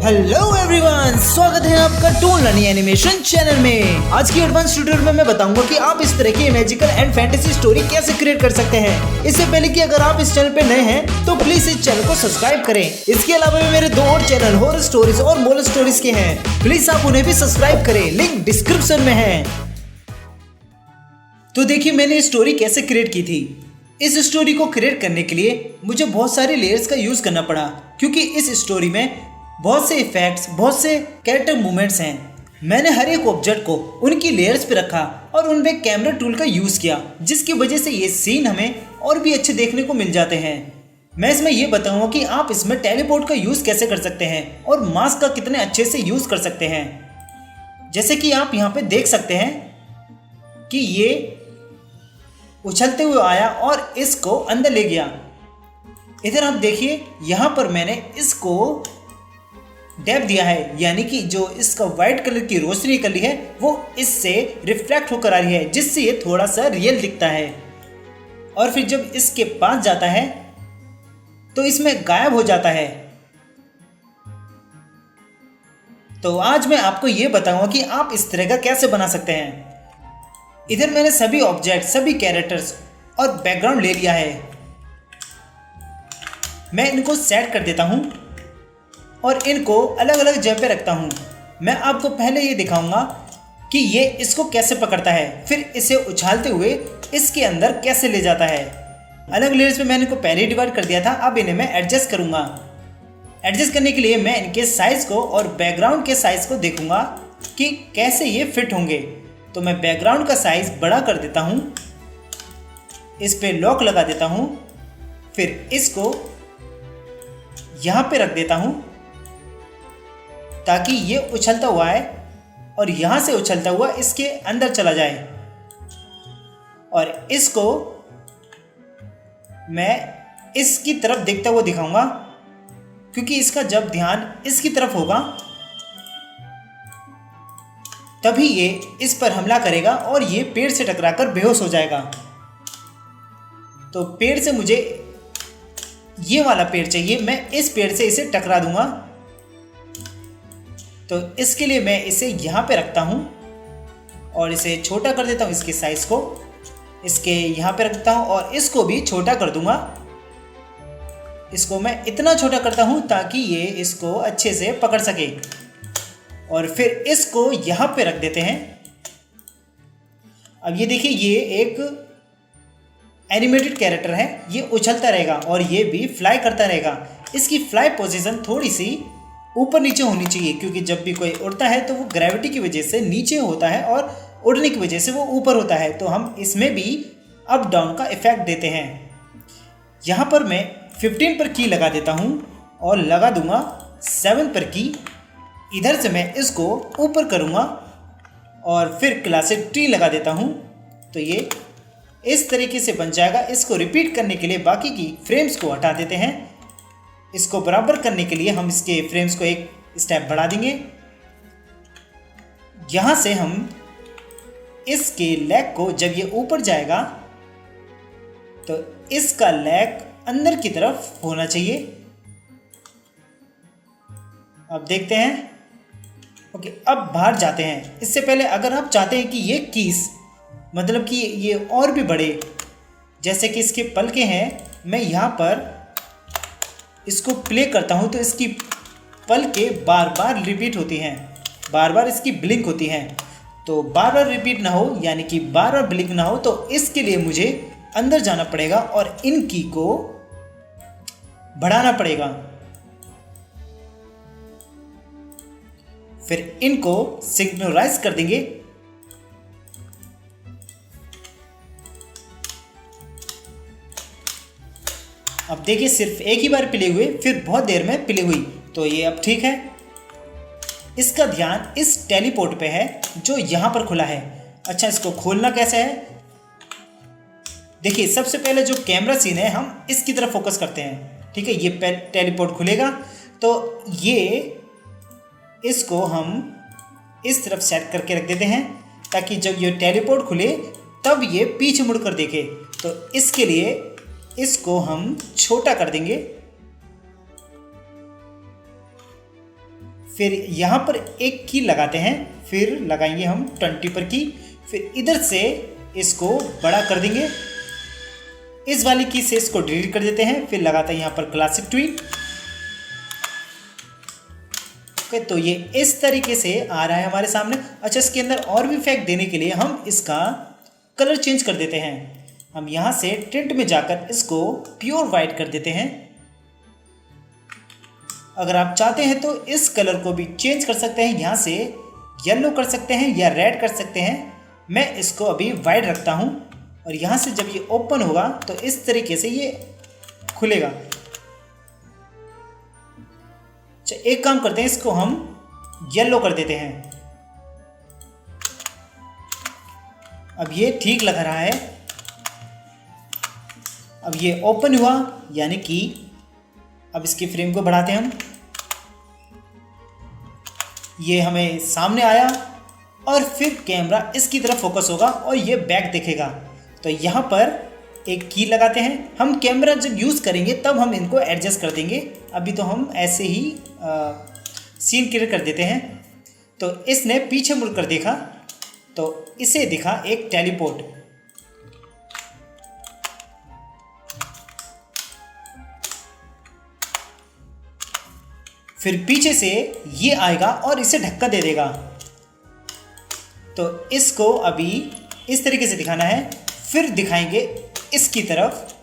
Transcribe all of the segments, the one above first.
Hello everyone, स्वागत है आपका टून लर्निंग एनिमेशन चैनल में। आज की एडवांस ट्यूटोरियल में मैं बताऊंगा कि आप इस तरह की मैजिकल एंड फैंटेसी स्टोरी कैसे क्रिएट कर सकते हैं। इससे पहले कि अगर आप इस चैनल पे नए हैं तो प्लीज इस चैनल को सब्सक्राइब करें। इसके अलावा भी मेरे 2 और चैनल हॉरर स्टोरीज और मोरल स्टोरीज के हैं, प्लीज आप उन्हें भी सब्सक्राइब करें, लिंक डिस्क्रिप्शन में है। तो देखिए मैंने स्टोरी कैसे क्रिएट की थी। इस स्टोरी को क्रिएट करने के लिए मुझे बहुत सारे लेयर्स का यूज करना पड़ा, क्योंकि इस स्टोरी में बहुत से इफेक्ट्स, बहुत से कैरेक्टर मूवमेंट्स हैं। मैंने हर एक ऑब्जेक्ट को उनकी लेयर्स पे रखा और उनमें कैमरा टूल का यूज किया, जिसकी वजह से ये सीन हमें और भी अच्छे देखने को मिल जाते हैं। मैं इसमें ये बताऊंगा कि आप इसमें टेलीपोर्ट का यूज कैसे कर सकते हैं और मास्क का कितने अच्छे से यूज कर सकते हैं। जैसे कि आप यहाँ पे देख सकते हैं कि ये उछलते हुए आया और इसको अंदर ले गया। इधर आप देखिए, यहाँ पर मैंने इसको डेप्थ दिया है, यानी कि जो इसका व्हाइट कलर की रोशनी निकली है वो इससे रिफ्लेक्ट होकर आ रही है, जिससे ये थोड़ा सा रियल दिखता है। और फिर जब इसके पास जाता है तो इसमें गायब हो जाता है। तो आज मैं आपको ये बताऊंगा कि आप इस तरह का कैसे बना सकते हैं। इधर मैंने सभी ऑब्जेक्ट, सभी कैरेक्टर्स और बैकग्राउंड ले लिया है। मैं इनको सेट कर देता हूं और इनको अलग अलग जगह पे रखता हूं। मैं आपको पहले ये दिखाऊंगा कि ये इसको कैसे पकड़ता है, फिर इसे उछालते हुए इसके अंदर कैसे ले जाता है। अलग लेयर्स में मैंने इनको पहले डिवाइड कर दिया था, अब इन्हें मैं एडजस्ट करूंगा। एडजस्ट करने के लिए मैं इनके साइज को और बैकग्राउंड के साइज को देखूंगा कि कैसे ये फिट होंगे। तो मैं बैकग्राउंड का साइज बड़ा कर देता हूं, इस पे लॉक लगा देता हूं, फिर इसको यहां पे रख देता हूं ताकि ये उछलता हुआ है और यहां से उछलता हुआ इसके अंदर चला जाए। और इसको मैं इसकी तरफ देखता हुआ दिखाऊंगा, क्योंकि इसका जब ध्यान इसकी तरफ होगा तभी ये इस पर हमला करेगा और ये पेड़ से टकराकर बेहोश हो जाएगा। तो पेड़ से मुझे ये वाला पेड़ चाहिए, मैं इस पेड़ से इसे टकरा दूंगा। तो इसके लिए मैं इसे यहाँ पे रखता हूँ और इसे छोटा कर देता हूँ, इसके साइज को इसके यहाँ पे रखता हूँ और इसको भी छोटा कर दूंगा। इसको मैं इतना छोटा करता हूँ ताकि ये इसको अच्छे से पकड़ सके। और फिर इसको यहाँ पे रख देते हैं। अब ये देखिए, ये एक एनिमेटेड कैरेक्टर है, ये उछलता रहेगा और ये भी फ्लाई करता रहेगा। इसकी फ्लाई पोजीशन थोड़ी सी ऊपर नीचे होनी चाहिए, क्योंकि जब भी कोई उड़ता है तो वो ग्रेविटी की वजह से नीचे होता है और उड़ने की वजह से वो ऊपर होता है। तो हम इसमें भी अप डाउन का इफेक्ट देते हैं। यहाँ पर मैं 15 पर की लगा देता हूँ और लगा दूंगा 7 पर की। इधर से मैं इसको ऊपर करूँगा और फिर क्लासिक टी लगा देता हूँ। तो ये इस तरीके से बन जाएगा। इसको रिपीट करने के लिए बाकी की फ्रेम्स को हटा देते हैं। इसको बराबर करने के लिए हम इसके फ्रेम्स को एक स्टेप बढ़ा देंगे। यहाँ से हम इसके लेग को, जब ये ऊपर जाएगा तो इसका लेग अंदर की तरफ होना चाहिए। अब देखते हैं। ओके, अब बाहर जाते हैं। इससे पहले अगर आप चाहते हैं कि ये कीस, मतलब कि ये और भी बढ़े, जैसे कि इसके पलके हैं, मैं यहाँ पर इसको प्ले करता हूँ तो इसकी पलकें बार बार रिपीट होती हैं, बार बार इसकी ब्लिंक होती हैं। तो बार बार रिपीट ना हो, यानी कि बार बार ब्लिंक ना हो, तो इसके लिए मुझे अंदर जाना पड़ेगा और इन की को बढ़ाना पड़ेगा। फिर इनको सिंक्रोनाइज कर देंगे। अब देखिए, सिर्फ एक ही बार प्ले हुए, फिर बहुत देर में प्ले हुई, तो ये अब ठीक है। इसका ध्यान इस टेलीपोर्ट पे है जो यहाँ पर खुला है। अच्छा, इसको खोलना कैसे है? देखिए, सबसे पहले जो कैमरा सीन है हम इसकी तरफ फोकस करते हैं। ठीक है, ये टेलीपोर्ट खुलेगा तो ये इसको हम इस तरफ सेट करके रख देते हैं, ताकि जब ये टेलीपोर्ट खुले तब ये पीछे मुड़कर देखे। तो इसके लिए इसको हम छोटा कर देंगे फिर यहाँ पर एक की लगाते हैं, फिर लगाएंगे हम 20 पर की, फिर इधर से इसको बड़ा कर देंगे, इस वाली की से इसको डिलीट कर देते हैं, फिर लगाते हैं यहाँ पर क्लासिक ट्विन। ओके, तो ये इस तरीके से आ रहा है हमारे सामने। अच्छा, इसके अंदर और भी इफेक्ट देने के लिए हम इसका कलर चेंज कर देते हैं। हम यहाँ से टिंट में जाकर इसको प्योर वाइट कर देते हैं। अगर आप चाहते हैं तो इस कलर को भी चेंज कर सकते हैं, यहाँ से येलो कर सकते हैं या रेड कर सकते हैं। मैं इसको अभी वाइट रखता हूँ और यहाँ से जब ये ओपन होगा तो इस तरीके से ये खुलेगा। अच्छा, एक काम करते हैं, इसको हम येलो कर देते हैं। अब ये ठीक लग रहा है। अब ये ओपन हुआ, यानी कि अब इसकी फ्रेम को बढ़ाते हैं हम। ये हमें सामने आया और फिर कैमरा इसकी तरफ फोकस होगा और ये बैक दिखेगा। तो यहाँ पर एक की लगाते हैं। हम कैमरा जब यूज़ करेंगे तब हम इनको एडजस्ट कर देंगे, अभी तो हम ऐसे ही सीन क्लियर कर देते हैं। तो इसने पीछे मुड़कर देखा तो इसे दिखा एक टेलीपोर्ट। फिर पीछे से ये आएगा और इसे धक्का दे देगा। तो इसको अभी इस तरीके से दिखाना है, फिर दिखाएंगे इसकी तरफ।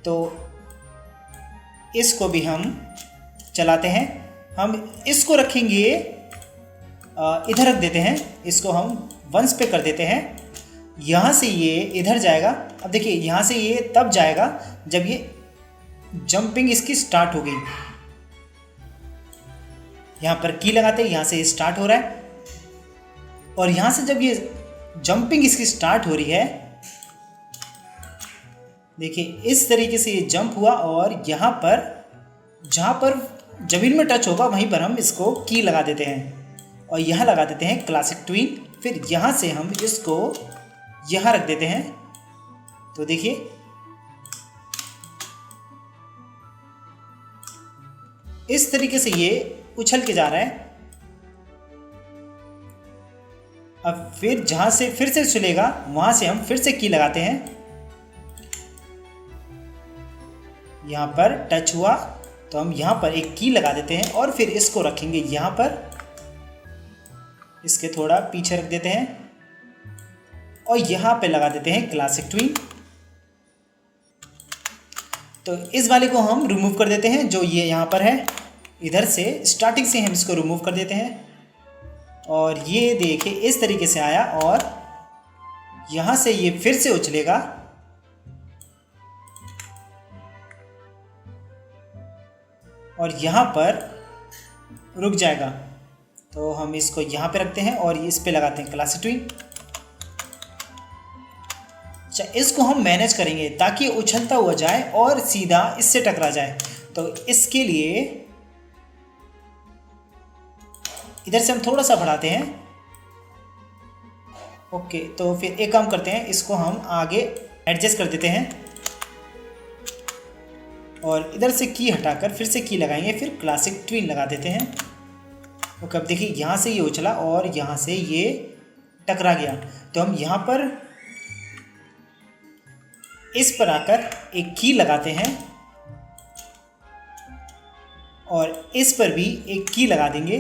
तो इसको भी हम चलाते हैं। हम इसको रखेंगे, इधर रख देते हैं, इसको हम वंस पे कर देते हैं। यहाँ से ये इधर जाएगा। अब देखिए, यहाँ से ये तब जाएगा जब ये जंपिंग इसकी स्टार्ट हो गई। यहाँ पर की लगाते हैं, यहाँ से स्टार्ट हो रहा है और यहाँ से जब ये जंपिंग इसकी स्टार्ट हो रही है, देखिए इस तरीके से ये जंप हुआ और यहाँ पर जहाँ पर ज़मीन में टच होगा वहीं पर हम इसको की लगा देते हैं और यहाँ लगा देते हैं क्लासिक ट्विन। फिर यहाँ से हम इसको यहाँ रख देते हैं। तो देखिए इस तरीके से ये उछल के जा रहा है। अब फिर जहां से फिर से उछलेगा वहां से हम फिर से की लगाते हैं। यहां पर टच हुआ तो हम यहां पर एक की लगा देते हैं और फिर इसको रखेंगे यहां पर, इसके थोड़ा पीछे रख देते हैं और यहां पे लगा देते हैं क्लासिक ट्विन। तो इस वाले को हम रिमूव कर देते हैं, जो ये यहाँ पर है। इधर से स्टार्टिंग से हम इसको रिमूव कर देते हैं और ये देखिए इस तरीके से आया और यहाँ से ये फिर से उछलेगा और यहाँ पर रुक जाएगा। तो हम इसको यहाँ पे रखते हैं और इस पे लगाते हैं क्लासिक ट्विन। अच्छा, इसको हम मैनेज करेंगे ताकि उछलता हुआ जाए और सीधा इससे टकरा जाए। तो इसके लिए इधर से हम थोड़ा सा बढ़ाते हैं। ओके, तो फिर एक काम करते हैं, इसको हम आगे एडजस्ट कर देते हैं और इधर से की हटाकर फिर से की लगाएंगे, फिर क्लासिक ट्विन लगा देते हैं। ओके, अब देखिए यहाँ से ये उछला और यहाँ से ये टकरा गया। तो हम यहाँ पर इस पर आकर एक की लगाते हैं और इस पर भी एक की लगा देंगे।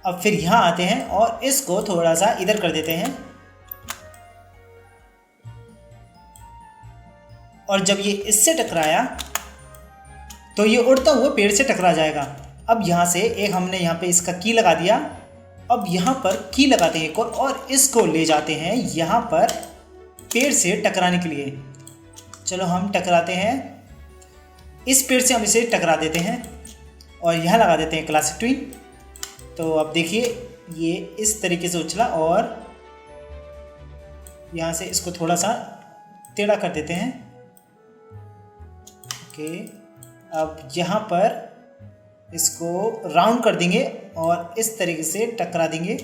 अब फिर यहाँ आते हैं और इसको थोड़ा सा इधर कर देते हैं और जब ये इससे टकराया तो ये उड़ता हुआ पेड़ से टकरा जाएगा। अब यहाँ से एक हमने यहाँ पे इसका की लगा दिया। अब यहाँ पर की लगाते हैं एक और इसको ले जाते हैं यहाँ पर पेड़ से टकराने के लिए। चलो हम टकराते हैं, इस पेड़ से हम इसे टकरा देते हैं और यहाँ लगा देते हैं क्लासिक ट्विन। तो अब देखिए ये इस तरीके से उछला और यहाँ से इसको थोड़ा सा टेढ़ा कर देते हैं। ओके, अब यहाँ पर इसको राउंड कर देंगे और इस तरीके से टकरा देंगे।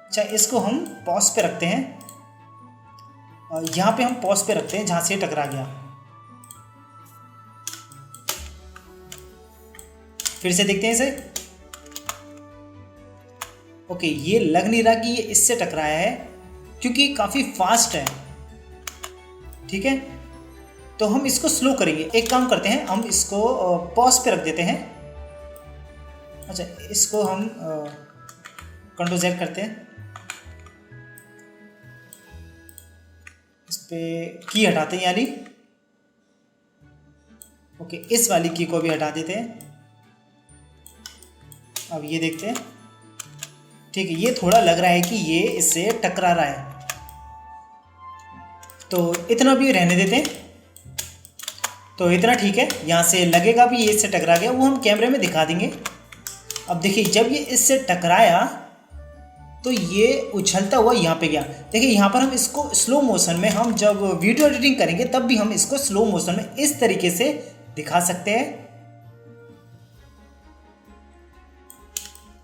अच्छा, इसको हम पॉज पे रखते हैं और यहाँ पे हम पॉज पे रखते हैं जहाँ से टकरा गया। फिर से देखते हैं इसे। ओके, ये लग नहीं रहा कि ये इससे टकराया है क्योंकि काफ़ी फास्ट है। ठीक है, तो हम इसको स्लो करेंगे। एक काम करते हैं, हम इसको पॉज पे रख देते हैं। अच्छा, इसको हम कंट्रोल Z करते हैं, इस पे की हटाते हैं यानी। ओके, इस वाली की को भी हटा देते हैं। अब ये देखते हैं। ठीक है, ये थोड़ा लग रहा है कि ये इससे टकरा रहा है, तो इतना भी रहने देते हैं। तो इतना ठीक है, यहाँ से लगेगा भी ये इससे टकरा गया, वो हम कैमरे में दिखा देंगे। अब देखिए, जब ये इससे टकराया तो ये उछलता हुआ यहाँ पे गया। देखिए, यहाँ पर हम इसको स्लो मोशन में, हम जब वीडियो एडिटिंग करेंगे तब भी हम इसको स्लो मोशन में इस तरीके से दिखा सकते हैं।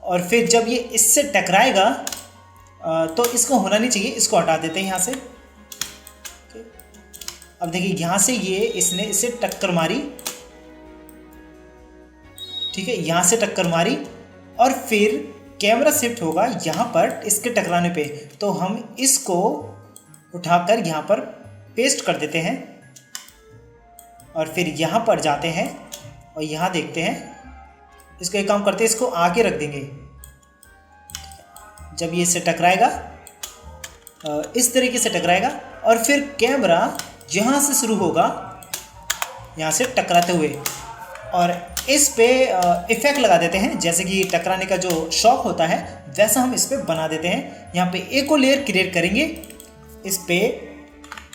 और फिर जब ये इससे टकराएगा तो इसको होना नहीं चाहिए, इसको हटा देते हैं यहाँ से। अब देखिए, यहाँ से ये इसने इसे टक्कर मारी। ठीक है, यहाँ से टक्कर मारी और फिर कैमरा शिफ्ट होगा यहाँ पर इसके टकराने पे, तो हम इसको उठाकर यहाँ पर पेस्ट कर देते हैं और फिर यहाँ पर जाते हैं और यहाँ देखते हैं। इसको एक काम करते हैं, इसको आगे रख देंगे। जब ये इससे टकराएगा, इस तरीके से टकराएगा और फिर कैमरा यहाँ से शुरू होगा, यहाँ से टकराते हुए, और इस पे इफ़ेक्ट लगा देते हैं। जैसे कि टकराने का जो शॉक होता है वैसा हम इस पे बना देते हैं। यहाँ पे एक और लेयर क्रिएट करेंगे, इस पे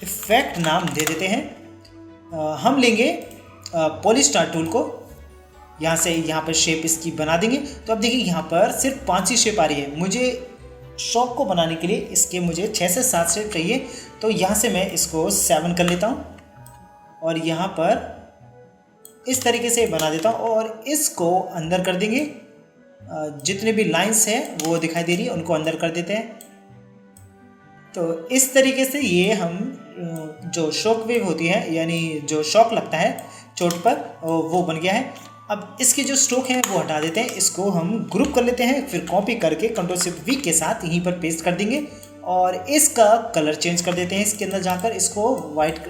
इफ़ेक्ट नाम दे देते हैं। हम लेंगे पॉलीस्टार टूल को, यहाँ से यहाँ पर शेप इसकी बना देंगे। तो अब देखिए, यहाँ पर सिर्फ 5 ही शेप आ रही है। मुझे शॉक को बनाने के लिए इसके मुझे 6 से 7 शेप चाहिए, तो यहाँ से मैं इसको 7 कर लेता हूँ और यहाँ पर इस तरीके से बना देता हूँ और इसको अंदर कर देंगे। जितने भी लाइंस हैं वो दिखाई दे रही है, उनको अंदर कर देते हैं। तो इस तरीके से ये हम जो शॉक वेव होती है, यानी जो शॉक लगता है चोट पर, वो बन गया है। अब इसके जो स्ट्रोक हैं वो हटा देते हैं, इसको हम ग्रुप कर लेते हैं, फिर कॉपी करके Ctrl+Shift+V के साथ यहीं पर पेस्ट कर देंगे और इसका कलर चेंज कर देते हैं। इसके अंदर जाकर इसको वाइट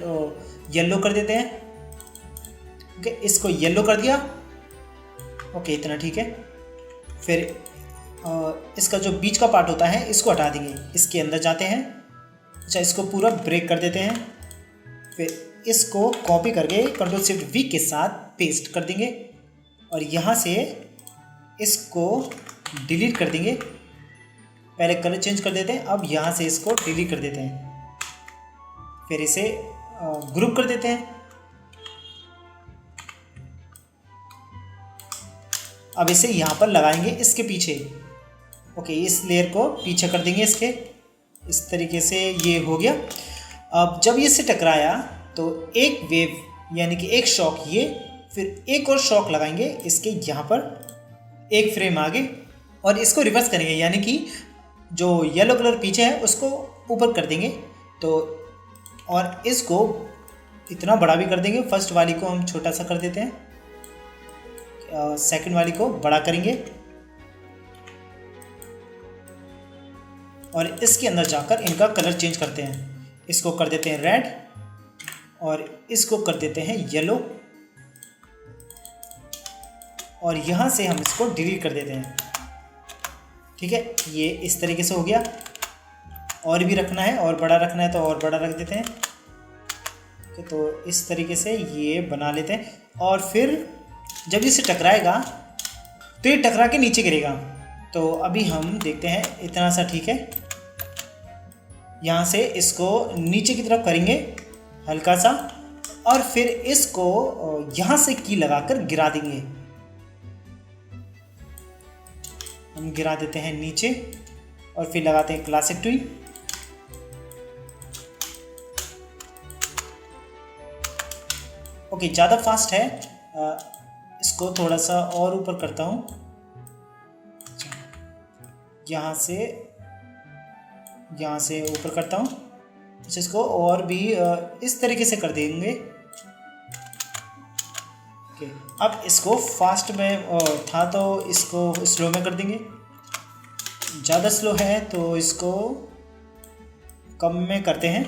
येलो कर देते हैं। ओके, इसको येलो कर दिया। ओके, इतना ठीक है। फिर इसका जो बीच का पार्ट होता है इसको हटा देंगे, इसके अंदर जाते हैं। अच्छा, इसको पूरा ब्रेक कर देते हैं, फिर इसको कॉपी करके Ctrl+Shift+V के साथ पेस्ट कर देंगे और यहाँ से इसको डिलीट कर देंगे। पहले कलर चेंज कर देते हैं, अब यहाँ से इसको डिलीट कर देते हैं, फिर इसे ग्रुप कर देते हैं। अब इसे यहाँ पर लगाएंगे इसके पीछे। ओके, इस लेयर को पीछे कर देंगे इसके, इस तरीके से ये हो गया। अब जब ये से टकराया तो एक वेव यानी कि एक शॉक ये, फिर एक और शॉक लगाएंगे इसके यहाँ पर एक फ्रेम आगे और इसको रिवर्स करेंगे, यानी कि जो येलो कलर पीछे है उसको ऊपर कर देंगे। तो और इसको इतना बड़ा भी कर देंगे। फर्स्ट वाली को हम छोटा सा कर देते हैं, सेकंड वाली को बड़ा करेंगे और इसके अंदर जाकर इनका कलर चेंज करते हैं। इसको कर देते हैं रेड और इसको कर देते हैं येलो और यहाँ से हम इसको डिलीट कर देते हैं। ठीक है, ये इस तरीके से हो गया। और भी रखना है और बड़ा रखना है तो और बड़ा रख देते हैं। तो इस तरीके से ये बना लेते हैं और फिर जब इसे टकराएगा तो ये टकरा के नीचे गिरेगा। तो अभी हम देखते हैं, इतना सा ठीक है। यहाँ से इसको नीचे की तरफ करेंगे हल्का सा और फिर इसको यहाँ से की लगाकर गिरा देंगे। हम गिरा देते हैं नीचे और फिर लगाते हैं क्लासिक ट्विन। ओके, ज़्यादा फास्ट है, इसको थोड़ा सा और ऊपर करता हूँ। यहाँ से ऊपर करता हूँ। इसको और भी इस तरीके से कर देंगे। ओके, अब इसको फास्ट में था तो इसको स्लो में कर देंगे, ज़्यादा स्लो है तो इसको कम में करते हैं।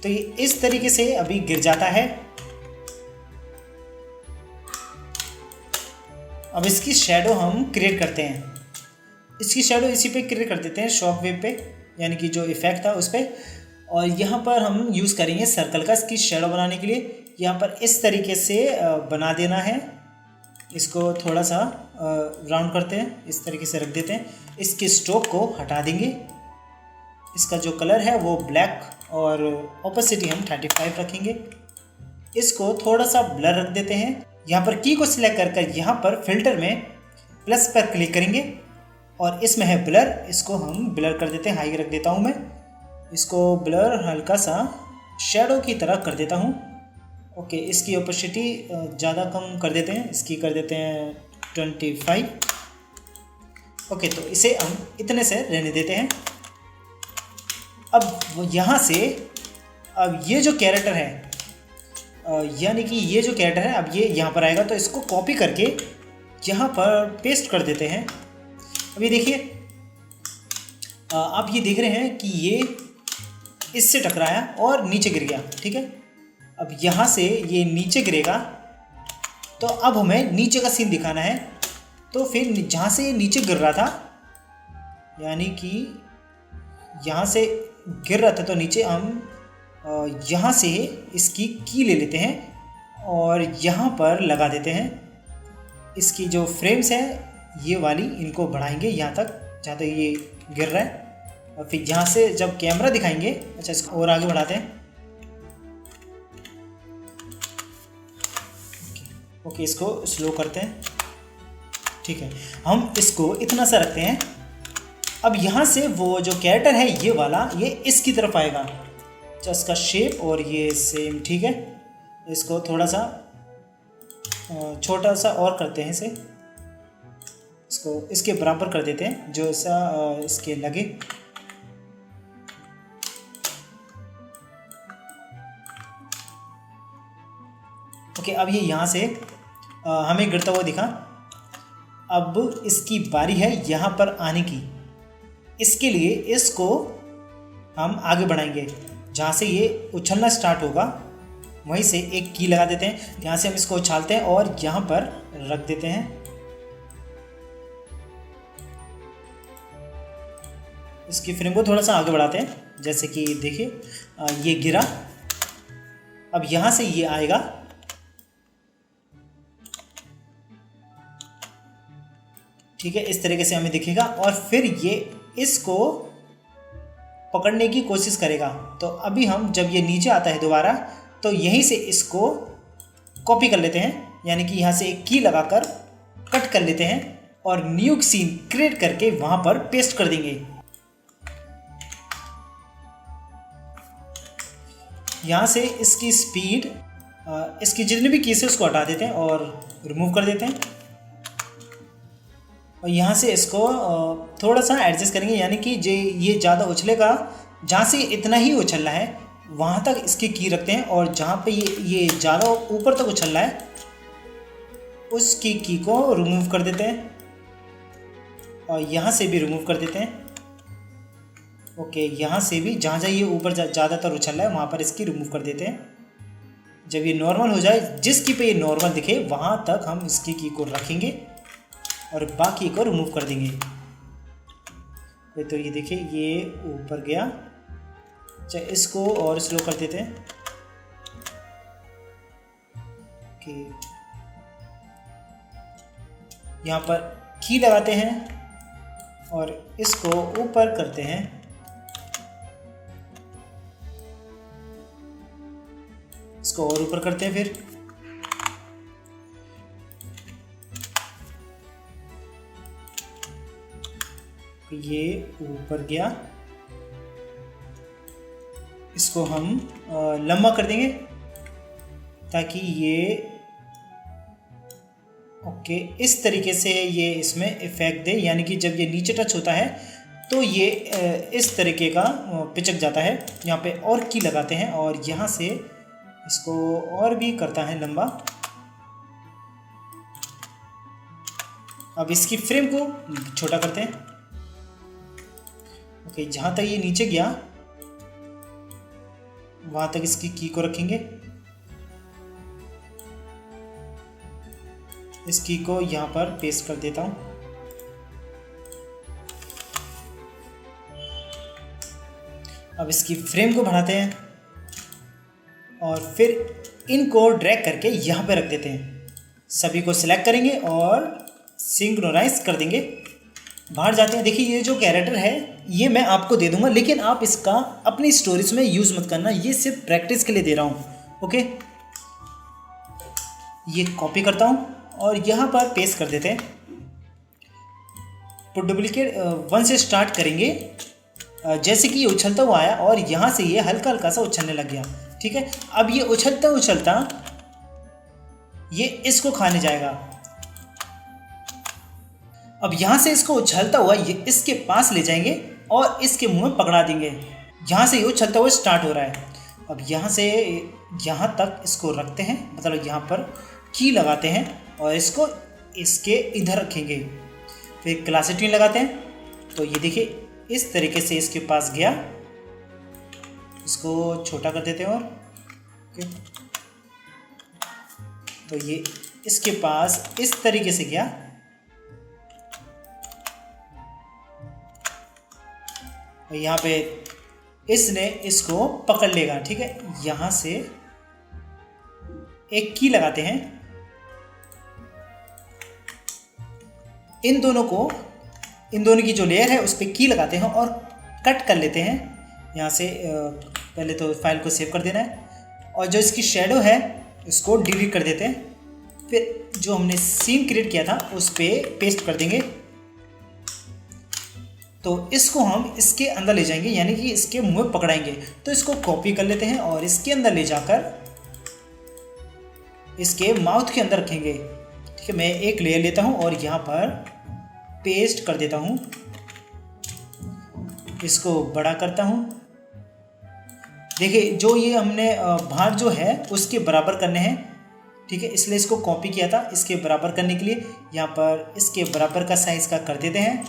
तो ये इस तरीके से अभी गिर जाता है। अब इसकी शैडो हम क्रिएट करते हैं। इसकी शैडो इसी पे क्रिएट कर देते हैं, शॉक वेव पे, यानी कि जो इफेक्ट था उस पर। और यहाँ पर हम यूज़ करेंगे सर्कल का इसकी शैडो बनाने के लिए। यहाँ पर इस तरीके से बना देना है। इसको थोड़ा सा राउंड करते हैं, इस तरीके से रख देते हैं। इसके स्ट्रोक को हटा देंगे। इसका जो कलर है वो ब्लैक और ओपेसिटी हम 35 रखेंगे। इसको थोड़ा सा ब्लर रख देते हैं। यहाँ पर की को सिलेक्ट कर यहाँ पर फिल्टर में प्लस पर क्लिक करेंगे और इसमें है ब्लर, इसको हम ब्लर कर देते हैं, हाई रख देता हूँ मैं। इसको ब्लर हल्का सा शैडो की तरह कर देता हूँ। ओके, इसकी ओपेसिटी ज़्यादा कम कर देते हैं, इसकी कर देते हैं 25। ओके, तो इसे हम इतने से रहने देते हैं। अब यहाँ से अब ये जो कैरेक्टर है, यानी कि ये जो कैरेक्टर है, अब ये यहाँ पर आएगा तो इसको कॉपी करके यहाँ पर पेस्ट कर देते हैं। अभी देखिए, आप ये देख रहे हैं कि ये इससे टकराया और नीचे गिर गया। ठीक है, अब यहाँ से ये नीचे गिरेगा तो अब हमें नीचे का सीन दिखाना है। तो फिर जहाँ से ये नीचे गिर रहा था, यानी कि यहाँ से गिर रहा था तो नीचे हम यहाँ से इसकी की ले लेते हैं और यहाँ पर लगा देते हैं। इसकी जो फ्रेम्स हैं ये वाली, इनको बढ़ाएंगे यहाँ तक जहाँ तक ये गिर रहा है। और फिर यहाँ से जब कैमरा दिखाएंगे, अच्छा इसको और आगे बढ़ाते हैं। ओके, इसको स्लो करते हैं। ठीक है, हम इसको इतना सा रखते हैं। अब यहाँ से वो जो कैरेक्टर है ये वाला, ये इसकी तरफ आएगा। अच्छा, इसका शेप और ये सेम ठीक है। इसको थोड़ा सा छोटा सा और करते हैं इसे, इसको इसके बराबर कर देते हैं जो ऐसा इसके लगे। ओके, अब ये यहाँ से हमें गिरता हुआ दिखा। अब इसकी बारी है यहाँ पर आने की। इसके लिए इसको हम आगे बढ़ाएंगे, जहाँ से ये उछलना स्टार्ट होगा वहीं से एक की लगा देते हैं। यहाँ से हम इसको उछालते हैं और यहाँ पर रख देते हैं। इसकी फ्रेम को थोड़ा सा आगे बढ़ाते हैं, जैसे कि देखिए ये गिरा। अब यहाँ से ये आएगा, ठीक है, इस तरीके से हमें दिखेगा। और फिर ये इसको पकड़ने की कोशिश करेगा। तो अभी हम जब ये नीचे आता है दोबारा, तो यहीं से इसको कॉपी कर लेते हैं, यानी कि यहाँ से एक की लगाकर कट कर लेते हैं और न्यू सीन क्रिएट करके वहाँ पर पेस्ट कर देंगे। यहाँ से इसकी स्पीड, इसकी जितनी भी कीज है उसको हटा देते हैं और रिमूव कर देते हैं। और यहाँ से इसको थोड़ा सा एडजस्ट करेंगे, यानी कि ये ज़्यादा उछलेगा, जहाँ से इतना ही उछल रहा है वहाँ तक इसकी की रखते हैं। और जहाँ पे ये ज़्यादा ऊपर तक उछल रहा है उसकी की को रिमूव कर देते हैं और यहाँ से भी रिमूव कर देते हैं। ओके, यहाँ से भी जहाँ जहाँ ये ऊपर ज़्यादातर उछल रहा है वहाँ पर इसकी रिमूव कर देते हैं। जब ये नॉर्मल हो जाए, जिस की पे ये नॉर्मल दिखे वहाँ तक हम इसकी की को रखेंगे और बाकी को रिमूव कर देंगे। तो ये देखिए ये ऊपर गया। अच्छा, इसको और स्लो कर देते हैं। ओके, यहाँ पर की लगाते हैं और इसको ऊपर करते हैं। इसको और ऊपर करते हैं। फिर ये ऊपर गया, इसको हम लंबा कर देंगे ताकि ये ओके इस तरीके से ये इसमें इफेक्ट दे, यानी कि जब ये नीचे टच होता है तो ये इस तरीके का पिचक जाता है। यहाँ पे और की लगाते हैं और यहाँ से इसको और भी करता है लंबा। अब इसकी फ्रेम को छोटा करते हैं। ओके, जहाँ तक ये नीचे गया वहाँ तक इसकी की को रखेंगे। इस की को यहाँ पर पेस्ट कर देता हूँ। अब इसकी फ्रेम को बढ़ाते हैं और फिर इनको ड्रैग करके यहाँ पे रख देते हैं। सभी को सिलेक्ट करेंगे और सिंक्रोनाइज कर देंगे। बाहर जाते हैं। देखिए ये जो कैरेक्टर है ये मैं आपको दे दूंगा, लेकिन आप इसका अपनी स्टोरीज में यूज़ मत करना, ये सिर्फ प्रैक्टिस के लिए दे रहा हूँ। ओके, ये कॉपी करता हूँ और यहाँ पर पेस्ट कर देते हैं। पुट डुप्लीकेट 1 से स्टार्ट करेंगे। जैसे कि ये उछलता हुआ आया और यहाँ से ये हल्का हल्का सा उछलने लग गया। ठीक है, अब ये उछलता उछलता ये इसको खाने जाएगा। अब यहाँ से इसको उछलता हुआ ये इसके पास ले जाएंगे और इसके मुंह में पकड़ा देंगे। यहाँ से ये उछलता हुआ स्टार्ट हो रहा है। अब यहाँ से यहाँ तक इसको रखते हैं, मतलब यहाँ पर की लगाते हैं और इसको इसके इधर रखेंगे। फिर क्लासिक ट्यून लगाते हैं। तो ये देखिए इस तरीके से इसके पास गया। इसको छोटा कर देते हैं और ओके, तो ये इसके पास इस तरीके से गया। यहाँ पे इसने इसको पकड़ लेगा। ठीक है, यहाँ से एक की लगाते हैं। इन दोनों की जो लेयर है उस पर की लगाते हैं और कट कर लेते हैं। यहाँ से पहले तो फाइल को सेव कर देना है और जो इसकी शेडो है इसको डिलीट कर देते हैं। फिर जो हमने सीन क्रिएट किया था उस पर पेस्ट कर देंगे। तो इसको हम इसके अंदर ले जाएंगे, यानी कि इसके मुंह में पकड़ाएंगे। तो इसको कॉपी कर लेते हैं और इसके अंदर ले जाकर इसके माउथ के अंदर रखेंगे। ठीक है, मैं एक लेयर लेता हूं और यहाँ पर पेस्ट कर देता हूं। इसको बड़ा करता हूं। देखिए जो ये हमने भाग जो है उसके बराबर करने हैं। ठीक है, इसलिए इसको कॉपी किया था। इसके बराबर करने के लिए यहाँ पर इसके बराबर का साइज का कर देते हैं।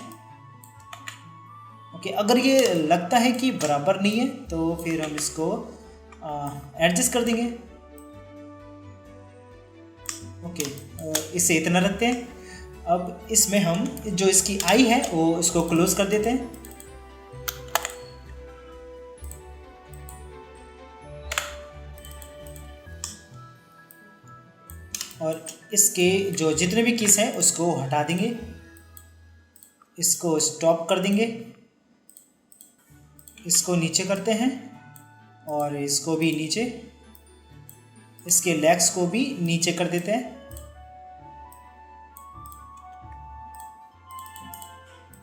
ओके, अगर ये लगता है कि बराबर नहीं है तो फिर हम इसको एडजस्ट कर देंगे। ओके, इसे इतना रखते हैं। अब इसमें हम जो इसकी आई है वो इसको क्लोज कर देते हैं। और इसके जो जितने भी कीज हैं उसको हटा देंगे। इसको स्टॉप कर देंगे। इसको नीचे करते हैं और इसको भी नीचे, इसके लेग्स को भी नीचे कर देते हैं।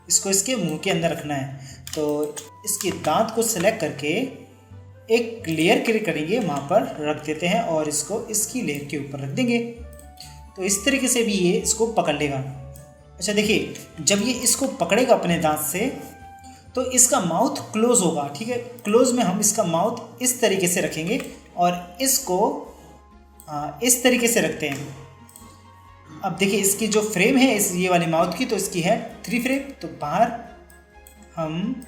इसको इसके मुंह के अंदर रखना है। तो इसके दांत को सेलेक्ट करके एक लेयर क्रिएट करेंगे, वहाँ पर रख देते हैं और इसको इसकी लेयर के ऊपर रख देंगे। तो इस तरीके से भी ये इसको पकड़ लेगा। अच्छा देखिए, जब ये इसको पकड़ेगा अपने दांत से तो इसका माउथ क्लोज होगा। ठीक है, क्लोज में हम इसका माउथ इस तरीके से रखेंगे और इसको इस तरीके से रखते हैं। अब देखिए इसकी जो फ्रेम है इस ये वाली माउथ की, तो इसकी है 3 फ्रेम। तो बाहर हम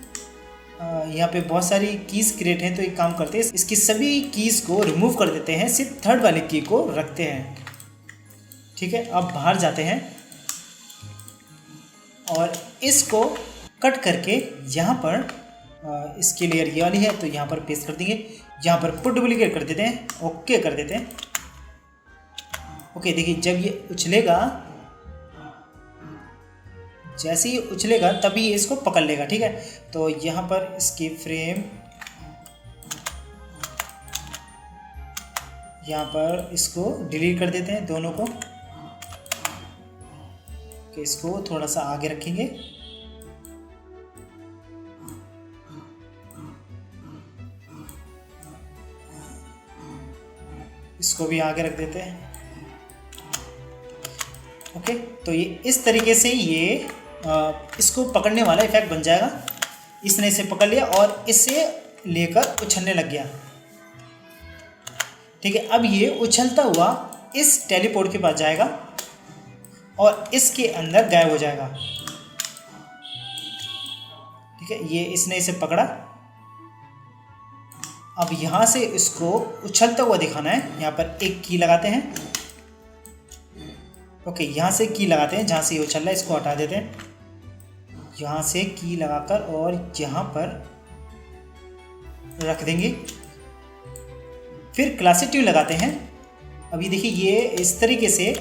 यहाँ पे बहुत सारी कीज क्रिएट हैं, तो एक काम करते हैं, इसकी सभी कीज को रिमूव कर देते हैं, सिर्फ थर्ड वाली की को रखते हैं। ठीक है, अब बाहर जाते हैं और इसको कट करके यहाँ पर इसकी लेयर ये वाली है तो यहाँ पर पेस्ट कर देंगे। यहाँ पर पुट डुप्लीकेट कर देते हैं, ओके कर देते हैं। ओके, देखिए जब ये उछलेगा, जैसे ही उछलेगा तभी ये इसको पकड़ लेगा। ठीक है, तो यहाँ पर इसकी फ्रेम यहाँ पर इसको डिलीट कर देते हैं दोनों को। ओके, इसको थोड़ा सा आगे रखेंगे। इसको भी आगे रख देते हैं। ओके, तो ये इस तरीके से ये इसको पकड़ने वाला इफेक्ट बन जाएगा। इसने इसे पकड़ लिया और इसे लेकर उछलने लग गया। ठीक है, अब ये उछलता हुआ इस टेलीपोर्ट के पास जाएगा और इसके अंदर गायब हो जाएगा। ठीक है, ये इसने इसे पकड़ा। अब यहाँ से इसको उछलता हुआ दिखाना है। यहाँ पर एक की लगाते हैं। ओके, यहाँ से की लगाते हैं, जहाँ से ये उछल रहा है इसको हटा देते हैं। यहाँ से की लगाकर और यहाँ पर रख देंगे। फिर क्लासिक ट्यून लगाते हैं। अब ये देखिए, ये इस तरीके से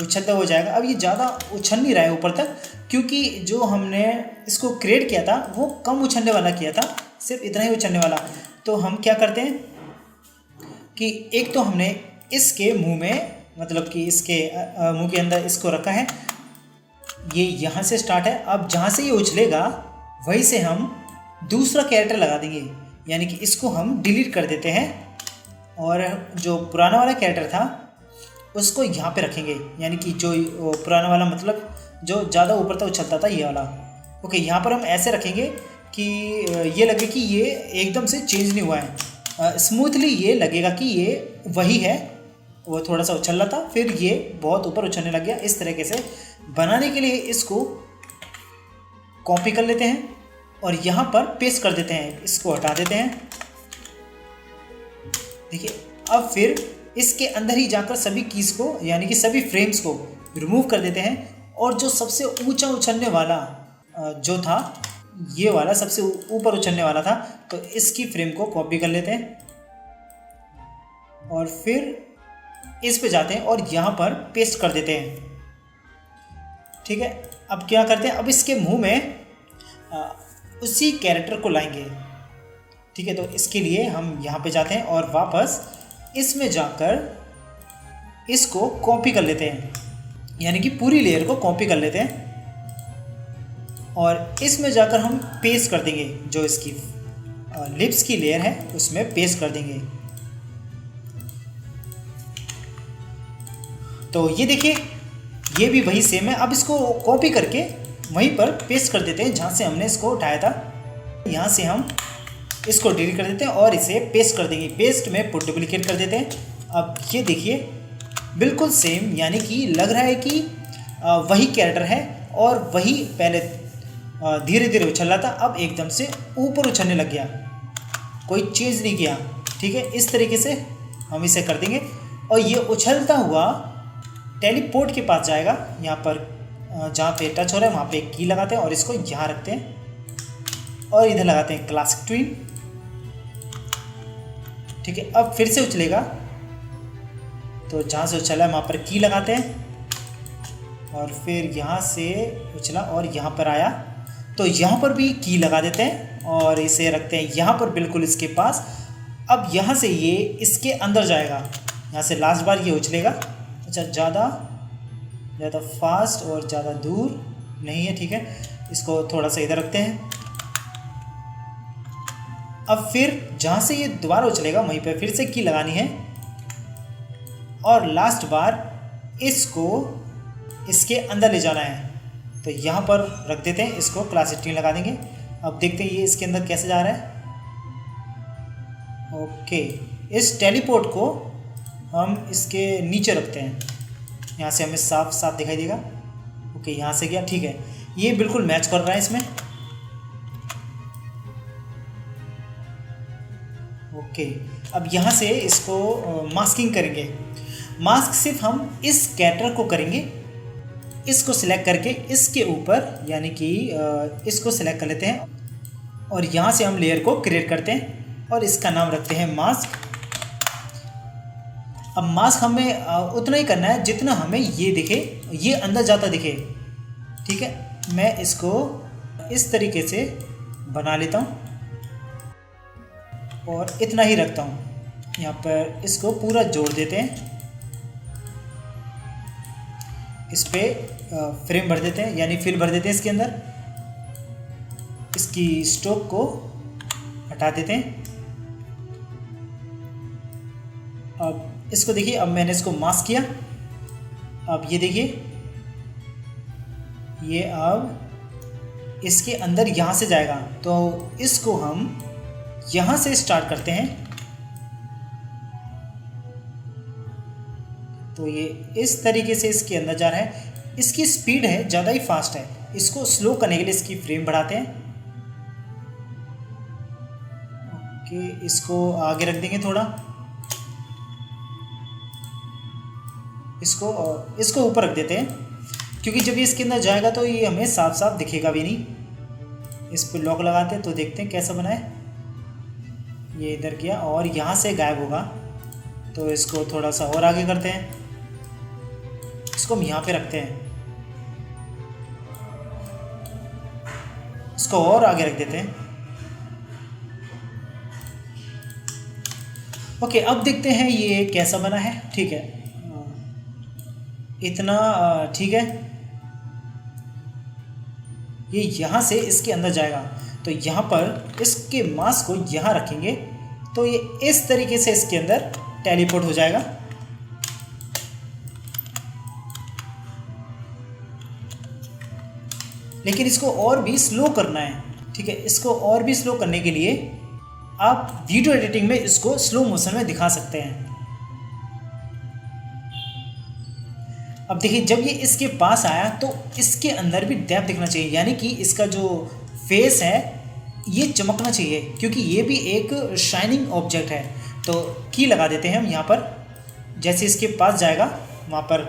उछलता हो जाएगा। अब ये ज़्यादा उछल नहीं रहा है ऊपर तक, क्योंकि जो हमने इसको क्रिएट किया था वो कम उछलने वाला किया था, सिर्फ इतना ही उछलने वाला। तो हम क्या करते हैं कि एक तो हमने इसके मुंह में, मतलब कि इसके मुंह के अंदर इसको रखा है। ये यहाँ से स्टार्ट है। अब जहाँ से ये उछलेगा वहीं से हम दूसरा कैरेक्टर लगा देंगे, यानी कि इसको हम डिलीट कर देते हैं और जो पुराना वाला कैरेक्टर था उसको यहाँ पे रखेंगे। यानी कि जो पुराना वाला मतलब जो ज़्यादा ऊपर तक उछलता था, ये वाला। ओके, यहाँ पर हम ऐसे रखेंगे कि ये लगे कि ये एकदम से चेंज नहीं हुआ है। स्मूथली ये लगेगा कि ये वही है। वो थोड़ा सा उछल रहा था, फिर ये बहुत ऊपर उछलने लग गया। इस तरीके से बनाने के लिए इसको कॉपी कर लेते हैं और यहाँ पर पेस्ट कर देते हैं। इसको हटा देते हैं। देखिए, अब फिर इसके अंदर ही जाकर सभी कीज़ को, यानी कि सभी फ्रेम्स को रिमूव कर देते हैं। और जो सबसे ऊंचा उछलने वाला जो था, ये वाला सबसे ऊपर उछलने वाला था, तो इसकी फ्रेम को कॉपी कर लेते हैं और फिर इस पे जाते हैं और यहाँ पर पेस्ट कर देते हैं। ठीक है, अब क्या करते हैं, अब इसके मुंह में उसी कैरेक्टर को लाएंगे। ठीक है, तो इसके लिए हम यहाँ पे जाते हैं और वापस इसमें जाकर इसको कॉपी कर लेते हैं, यानी कि पूरी लेयर को कॉपी कर लेते हैं और इसमें जाकर हम पेस्ट कर देंगे। जो इसकी लिप्स की लेयर है उसमें पेस्ट कर देंगे। तो ये देखिए, ये भी वही सेम है। अब इसको कॉपी करके वहीं पर पेस्ट कर देते हैं जहाँ से हमने इसको उठाया था। यहाँ से हम इसको डिलीट कर देते हैं और इसे पेस्ट कर देंगे। पेस्ट में पुट डुप्लीकेट कर देते हैं। अब ये देखिए, बिल्कुल सेम, यानी कि लग रहा है कि वही कैरेक्टर है और वही पहले धीरे धीरे उछल रहा था, अब एकदम से ऊपर उछलने लग गया, कोई चेंज नहीं किया। ठीक है, इस तरीके से हम इसे कर देंगे और ये उछलता हुआ टेलीपोर्ट के पास जाएगा। यहाँ पर जहाँ पे टच हो रहा है वहाँ पे एक की लगाते हैं और इसको यहाँ रखते हैं और इधर लगाते हैं क्लासिक ट्विन। ठीक है, अब फिर से उछलेगा, तो जहाँ से उछला है वहाँ पर की लगाते हैं और फिर यहाँ से उछला और यहाँ पर आया, तो यहाँ पर भी की लगा देते हैं और इसे रखते हैं यहाँ पर बिल्कुल इसके पास। अब यहाँ से ये इसके अंदर जाएगा, यहाँ से लास्ट बार ये उछलेगा। अच्छा, ज़्यादा फास्ट और ज़्यादा दूर नहीं है। ठीक है, इसको थोड़ा सा इधर रखते हैं। अब फिर जहाँ से ये दोबारा उछलेगा वहीं पर फिर से की लगानी है और लास्ट बार इसको इसके अंदर ले जाना है। तो यहाँ पर रख देते हैं, इसको क्लासिक ट्विन लगा देंगे। अब देखते हैं ये इसके अंदर कैसे जा रहा है। ओके, इस टेलीपोर्ट को हम इसके नीचे रखते हैं, यहाँ से हमें साफ साफ दिखाई देगा। ओके, यहाँ से गया। ठीक है, ये बिल्कुल मैच कर रहा है इसमें। ओके, अब यहाँ से इसको मास्किंग करेंगे। मास्क सिर्फ हम इस कैरेक्टर को करेंगे। इसको सिलेक्ट करके इसके ऊपर, यानी कि इसको सिलेक्ट कर लेते हैं और यहाँ से हम लेयर को क्रिएट करते हैं और इसका नाम रखते हैं मास्क। अब मास्क हमें उतना ही करना है जितना हमें ये दिखे, ये अंदर जाता दिखे। ठीक है, मैं इसको इस तरीके से बना लेता हूँ और इतना ही रखता हूँ। यहाँ पर इसको पूरा जोड़ देते हैं, इस पर फ्रेम भर देते हैं, यानी फिल भर देते हैं इसके अंदर। इसकी स्ट्रोक को हटा देते हैं। अब इसको देखिए, अब मैंने इसको मास्क किया। अब ये देखिए, ये अब इसके अंदर यहाँ से जाएगा, तो इसको हम यहाँ से स्टार्ट करते हैं। तो ये इस तरीके से इसके अंदर जा रहा है। इसकी स्पीड है ज़्यादा ही फास्ट है। इसको स्लो करने के लिए इसकी फ्रेम बढ़ाते हैं। ओके, इसको आगे रख देंगे थोड़ा, इसको ऊपर रख देते हैं, क्योंकि जब ये इसके अंदर जाएगा तो ये हमें साफ साफ दिखेगा भी नहीं। इस पर लॉक लगाते हैं तो देखते हैं कैसा बना है। ये इधर गया और यहाँ से गायब होगा, तो इसको थोड़ा सा और आगे करते हैं। इसको हम यहाँ पे रखते हैं, इसको और आगे रख देते हैं। ओके, अब देखते हैं ये कैसा बना है। ठीक है, इतना ठीक है। ये यहाँ से इसके अंदर जाएगा, तो यहाँ पर इसके मास को यहाँ रखेंगे, तो ये इस तरीके से इसके अंदर टेलीपोर्ट हो जाएगा। लेकिन इसको और भी स्लो करना है। ठीक है, इसको और भी स्लो करने के लिए आप वीडियो एडिटिंग में इसको स्लो मोशन में दिखा सकते हैं। अब देखिए, जब ये इसके पास आया तो इसके अंदर भी डेप्थ दिखना चाहिए, यानी कि इसका जो फेस है ये चमकना चाहिए, क्योंकि ये भी एक शाइनिंग ऑब्जेक्ट है। तो की लगा देते हैं हम यहाँ पर। जैसे इसके पास जाएगा वहाँ पर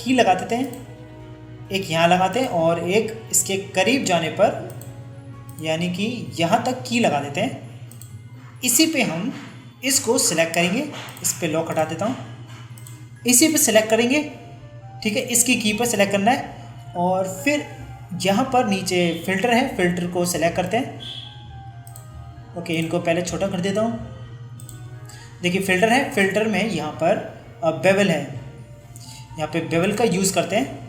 की लगा देते हैं, एक यहाँ लगाते हैं और एक इसके करीब जाने पर, यानी कि यहाँ तक की लगा देते हैं। इसी पे हम इसको सिलेक्ट करेंगे। इस पे लॉक हटा देता हूँ, इसी पे सिलेक्ट करेंगे। ठीक है, इसकी की पर सिलेक्ट करना है और फिर यहाँ पर नीचे फ़िल्टर है, फ़िल्टर को सिलेक्ट करते हैं। ओके, इनको पहले छोटा कर देता हूँ। देखिए फ़िल्टर है, फ़िल्टर में यहाँ पर बेवल है, यहाँ पे बेवल का यूज़ करते हैं।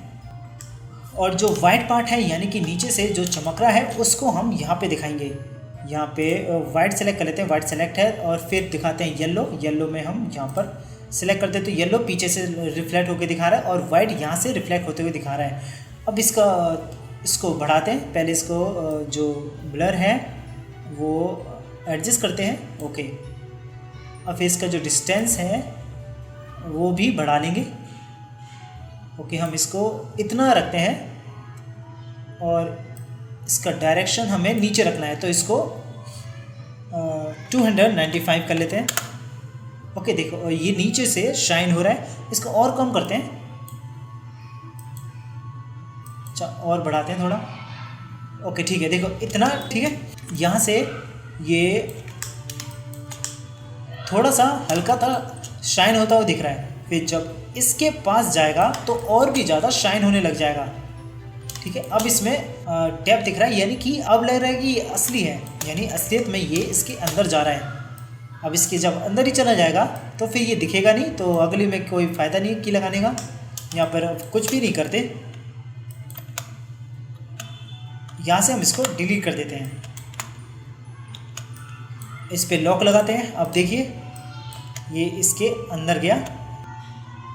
और जो वाइट पार्ट है, यानी कि नीचे से जो चमक रहा है, उसको हम यहाँ पे दिखाएंगे। यहाँ पे वाइट सेलेक्ट कर लेते हैं, वाइट सेलेक्ट है, और फिर दिखाते हैं येलो। येलो में हम यहाँ पर सिलेक्ट करते हैं, तो येलो पीछे से रिफ्लेक्ट होकर दिखा रहा है और वाइट यहाँ से रिफ्लेक्ट होते हुए दिखा रहा है। अब इसको बढ़ाते हैं। पहले इसको जो ब्लर है वो एडजस्ट करते हैं। ओके, अब इसका जो डिस्टेंस है वो भी बढ़ा लेंगे। ओके, हम इसको इतना रखते हैं और इसका डायरेक्शन हमें नीचे रखना है, तो इसको 295 कर लेते हैं। ओके, देखो ये नीचे से शाइन हो रहा है, इसको और कम करते हैं। अच्छा, और बढ़ाते हैं थोड़ा। ओके, ठीक है, देखो इतना ठीक है। यहाँ से ये थोड़ा सा हल्का था शाइन होता हुआ दिख रहा है, फिर जब इसके पास जाएगा तो और भी ज़्यादा शाइन होने लग जाएगा। ठीक है, अब इसमें डेप्थ दिख रहा है, यानी कि अब लग रहा है कि ये असली है, यानी असलियत में ये इसके अंदर जा रहा है। अब इसके जब अंदर ही चला जाएगा तो फिर ये दिखेगा नहीं, तो अगली में कोई फ़ायदा नहीं की लगाने का। यहाँ पर कुछ भी नहीं करते, यहाँ से हम इसको डिलीट कर देते हैं। इस पे लॉक लगाते हैं। अब देखिए ये इसके अंदर गया।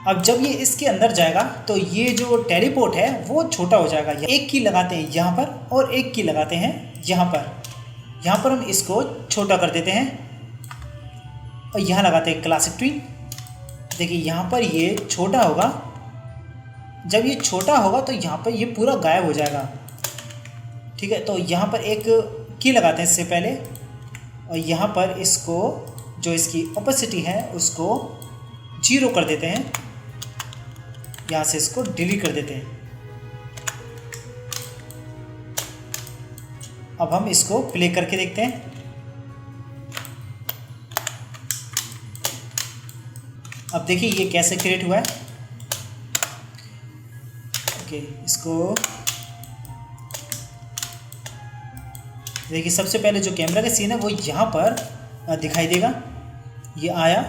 अब जब ये इसके अंदर जाएगा तो ये जो टेलीपोर्ट है वो छोटा हो जाएगा। एक की लगाते हैं यहाँ पर और एक की लगाते हैं यहाँ पर। यहाँ पर हम इसको छोटा कर देते हैं और यहाँ लगाते हैं क्लासिक ट्विन। देखिए यहाँ पर ये छोटा होगा, जब ये छोटा होगा तो यहाँ पर ये पूरा गायब हो जाएगा। ठीक है, तो यहाँ पर एक की लगाते हैं इससे पहले, और यहाँ पर इसको जो इसकी ओपेसिटी है उसको 0 कर देते हैं। यहाँ से इसको डिलीट कर देते हैं। अब हम इसको प्ले करके देखते हैं। अब देखिए ये कैसे क्रिएट हुआ है। ओके, इसको देखिए, सबसे पहले जो कैमरा का सीन है वो यहाँ पर दिखाई देगा, ये आया।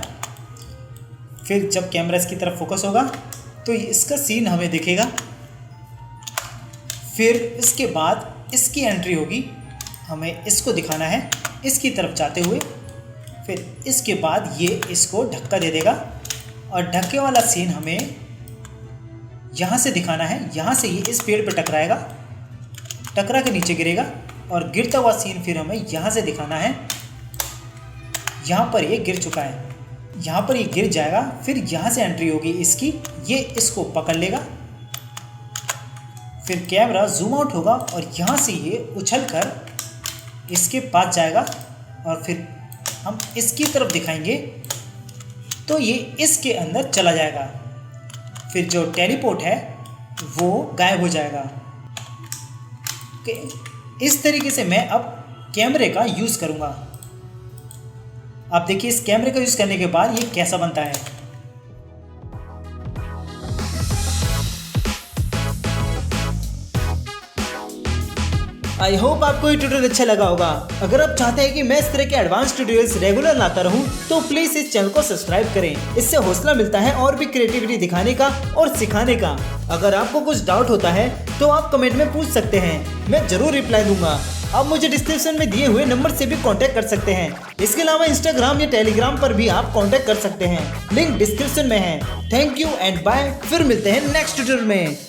फिर जब कैमरा इसकी तरफ फोकस होगा तो इसका सीन हमें दिखेगा। फिर इसके बाद इसकी एंट्री होगी, हमें इसको दिखाना है इसकी तरफ जाते हुए। फिर इसके बाद ये इसको धक्का दे देगा और धक्के वाला सीन हमें यहाँ से दिखाना है। यहाँ से ये इस पेड़ पर टकराएगा, टकरा के नीचे गिरेगा और गिरता हुआ सीन फिर हमें यहाँ से दिखाना है। यहाँ पर ये गिर चुका है, यहाँ पर ये गिर जाएगा, फिर यहाँ से एंट्री होगी इसकी, ये इसको पकड़ लेगा, फिर कैमरा जूम आउट होगा और यहाँ से ये उछल कर इसके पास जाएगा और फिर हम इसकी तरफ दिखाएंगे तो ये इसके अंदर चला जाएगा। फिर जो टेलीपोर्ट है वो गायब हो जाएगा। इस तरीके से मैं अब कैमरे का यूज़ करूँगा। आप देखिए इस कैमरे का यूज़ करने के बाद ये कैसा बनता है। आई होप आपको ये ट्यूटोरियल अच्छा लगा होगा। अगर आप चाहते हैं कि मैं इस तरह के एडवांस ट्यूटोरियल्स रेगुलर लाता रहूं तो प्लीज इस चैनल को सब्सक्राइब करें। इससे हौसला मिलता है और भी क्रिएटिविटी दिखाने का और सिखाने का। अगर आपको कुछ डाउट होता है तो आप कमेंट में पूछ सकते हैं, मैं जरूर रिप्लाई दूंगा। आप मुझे डिस्क्रिप्शन में दिए हुए नंबर से भी कांटेक्ट कर सकते हैं। इसके अलावा इंस्टाग्राम या टेलीग्राम पर भी आप कांटेक्ट कर सकते हैं, लिंक डिस्क्रिप्शन में है। थैंक यू एंड बाय, फिर मिलते हैं नेक्स्ट ट्यूटोरियल में।